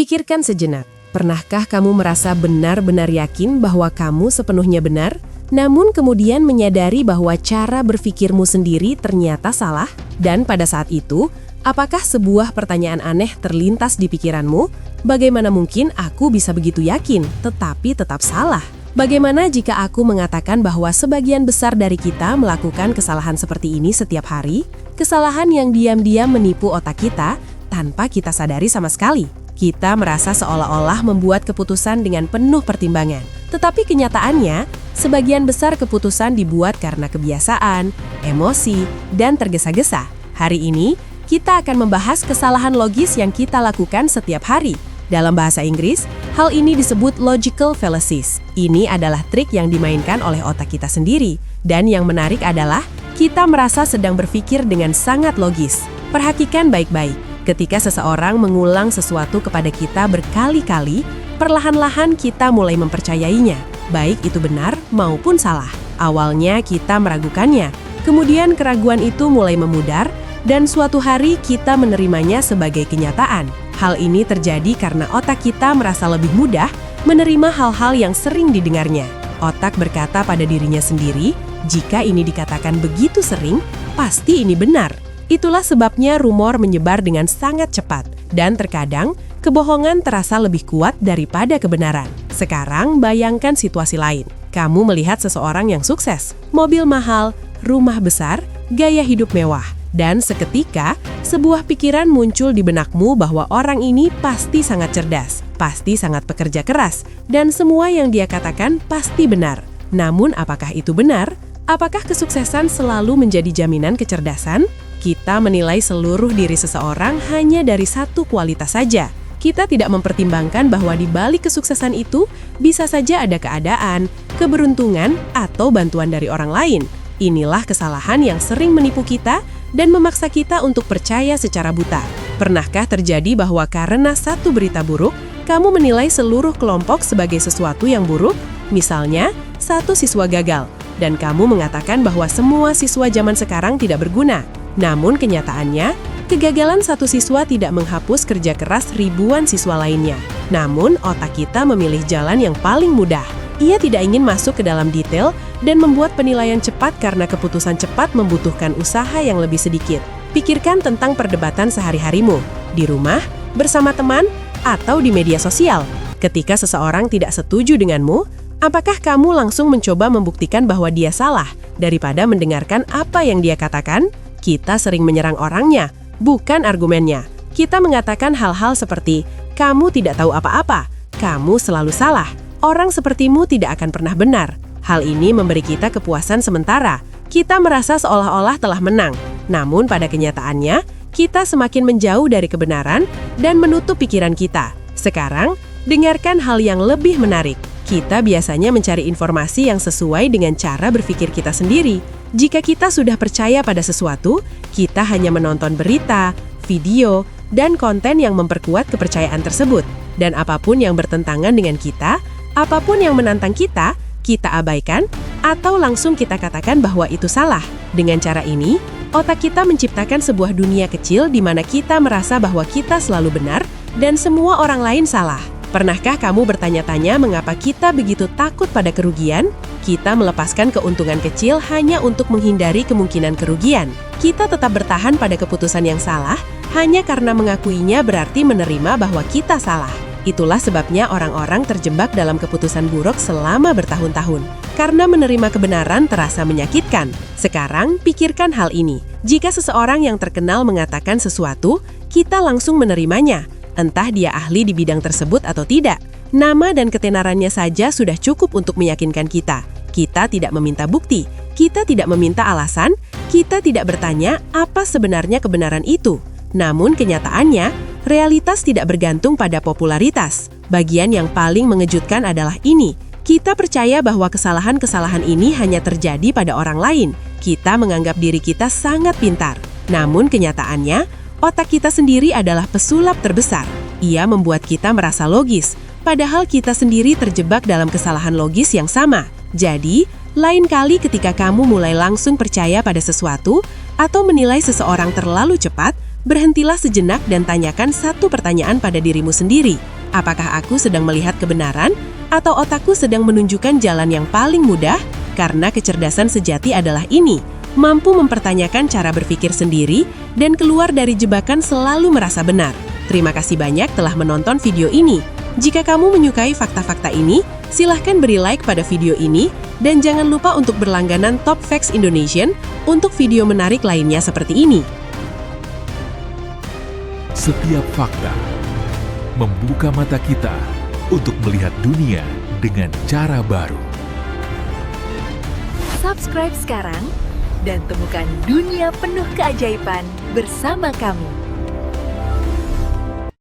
Pikirkan sejenak, pernahkah kamu merasa benar-benar yakin bahwa kamu sepenuhnya benar, namun kemudian menyadari bahwa cara berpikirmu sendiri ternyata salah? Dan pada saat itu, apakah sebuah pertanyaan aneh terlintas di pikiranmu? Bagaimana mungkin aku bisa begitu yakin, tetapi tetap salah? Bagaimana jika aku mengatakan bahwa sebagian besar dari kita melakukan kesalahan seperti ini setiap hari? Kesalahan yang diam-diam menipu otak kita tanpa kita sadari sama sekali. Kita merasa seolah-olah membuat keputusan dengan penuh pertimbangan. Tetapi kenyataannya, sebagian besar keputusan dibuat karena kebiasaan, emosi, dan tergesa-gesa. Hari ini, kita akan membahas kesalahan logis yang kita lakukan setiap hari. Dalam bahasa Inggris, hal ini disebut logical fallacies. Ini adalah trik yang dimainkan oleh otak kita sendiri. Dan yang menarik adalah, kita merasa sedang berpikir dengan sangat logis. Perhatikan baik-baik. Ketika seseorang mengulang sesuatu kepada kita berkali-kali, perlahan-lahan kita mulai mempercayainya, baik itu benar maupun salah. Awalnya kita meragukannya, kemudian keraguan itu mulai memudar, dan suatu hari kita menerimanya sebagai kenyataan. Hal ini terjadi karena otak kita merasa lebih mudah menerima hal-hal yang sering didengarnya. Otak berkata pada dirinya sendiri, jika ini dikatakan begitu sering, pasti ini benar. Itulah sebabnya rumor menyebar dengan sangat cepat, dan terkadang kebohongan terasa lebih kuat daripada kebenaran. Sekarang bayangkan situasi lain. Kamu melihat seseorang yang sukses, mobil mahal, rumah besar, gaya hidup mewah, dan seketika sebuah pikiran muncul di benakmu bahwa orang ini pasti sangat cerdas, pasti sangat pekerja keras, dan semua yang dia katakan pasti benar. Namun apakah itu benar? Apakah kesuksesan selalu menjadi jaminan kecerdasan? Kita menilai seluruh diri seseorang hanya dari satu kualitas saja. Kita tidak mempertimbangkan bahwa di balik kesuksesan itu bisa saja ada keadaan, keberuntungan, atau bantuan dari orang lain. Inilah kesalahan yang sering menipu kita dan memaksa kita untuk percaya secara buta. Pernahkah terjadi bahwa karena satu berita buruk, kamu menilai seluruh kelompok sebagai sesuatu yang buruk? Misalnya, satu siswa gagal, dan kamu mengatakan bahwa semua siswa zaman sekarang tidak berguna. Namun kenyataannya, kegagalan satu siswa tidak menghapus kerja keras ribuan siswa lainnya. Namun otak kita memilih jalan yang paling mudah. Ia tidak ingin masuk ke dalam detail dan membuat penilaian cepat karena keputusan cepat membutuhkan usaha yang lebih sedikit. Pikirkan tentang perdebatan sehari-harimu, di rumah, bersama teman, atau di media sosial. Ketika seseorang tidak setuju denganmu, apakah kamu langsung mencoba membuktikan bahwa dia salah daripada mendengarkan apa yang dia katakan? Kita sering menyerang orangnya, bukan argumennya. Kita mengatakan hal-hal seperti, kamu tidak tahu apa-apa, kamu selalu salah, orang sepertimu tidak akan pernah benar. Hal ini memberi kita kepuasan sementara. Kita merasa seolah-olah telah menang. Namun pada kenyataannya, kita semakin menjauh dari kebenaran dan menutup pikiran kita. Sekarang, dengarkan hal yang lebih menarik. Kita biasanya mencari informasi yang sesuai dengan cara berpikir kita sendiri. Jika kita sudah percaya pada sesuatu, kita hanya menonton berita, video, dan konten yang memperkuat kepercayaan tersebut. Dan apapun yang bertentangan dengan kita, apapun yang menantang kita abaikan, atau langsung kita katakan bahwa itu salah. Dengan cara ini, otak kita menciptakan sebuah dunia kecil di mana kita merasa bahwa kita selalu benar dan semua orang lain salah. Pernahkah kamu bertanya-tanya mengapa kita begitu takut pada kerugian? Kita melepaskan keuntungan kecil hanya untuk menghindari kemungkinan kerugian. Kita tetap bertahan pada keputusan yang salah hanya karena mengakuinya berarti menerima bahwa kita salah. Itulah sebabnya orang-orang terjebak dalam keputusan buruk selama bertahun-tahun. Karena menerima kebenaran terasa menyakitkan. Sekarang, pikirkan hal ini. Jika seseorang yang terkenal mengatakan sesuatu, kita langsung menerimanya. Entah dia ahli di bidang tersebut atau tidak. Nama dan ketenarannya saja sudah cukup untuk meyakinkan kita. Kita tidak meminta bukti, kita tidak meminta alasan, kita tidak bertanya apa sebenarnya kebenaran itu. Namun kenyataannya, realitas tidak bergantung pada popularitas. Bagian yang paling mengejutkan adalah ini. Kita percaya bahwa kesalahan-kesalahan ini hanya terjadi pada orang lain. Kita menganggap diri kita sangat pintar. Namun kenyataannya, otak kita sendiri adalah pesulap terbesar. Ia membuat kita merasa logis, padahal kita sendiri terjebak dalam kesalahan logis yang sama. Jadi, lain kali ketika kamu mulai langsung percaya pada sesuatu atau menilai seseorang terlalu cepat, berhentilah sejenak dan tanyakan satu pertanyaan pada dirimu sendiri. Apakah aku sedang melihat kebenaran, atau otakku sedang menunjukkan jalan yang paling mudah? Karena kecerdasan sejati adalah ini, mampu mempertanyakan cara berpikir sendiri dan keluar dari jebakan selalu merasa benar. Terima kasih banyak telah menonton video ini. Jika kamu menyukai fakta-fakta ini, silahkan beri like pada video ini, dan jangan lupa untuk berlangganan Top Facts Indonesian untuk video menarik lainnya seperti ini. Setiap fakta membuka mata kita untuk melihat dunia dengan cara baru. Subscribe sekarang dan temukan dunia penuh keajaiban bersama kami.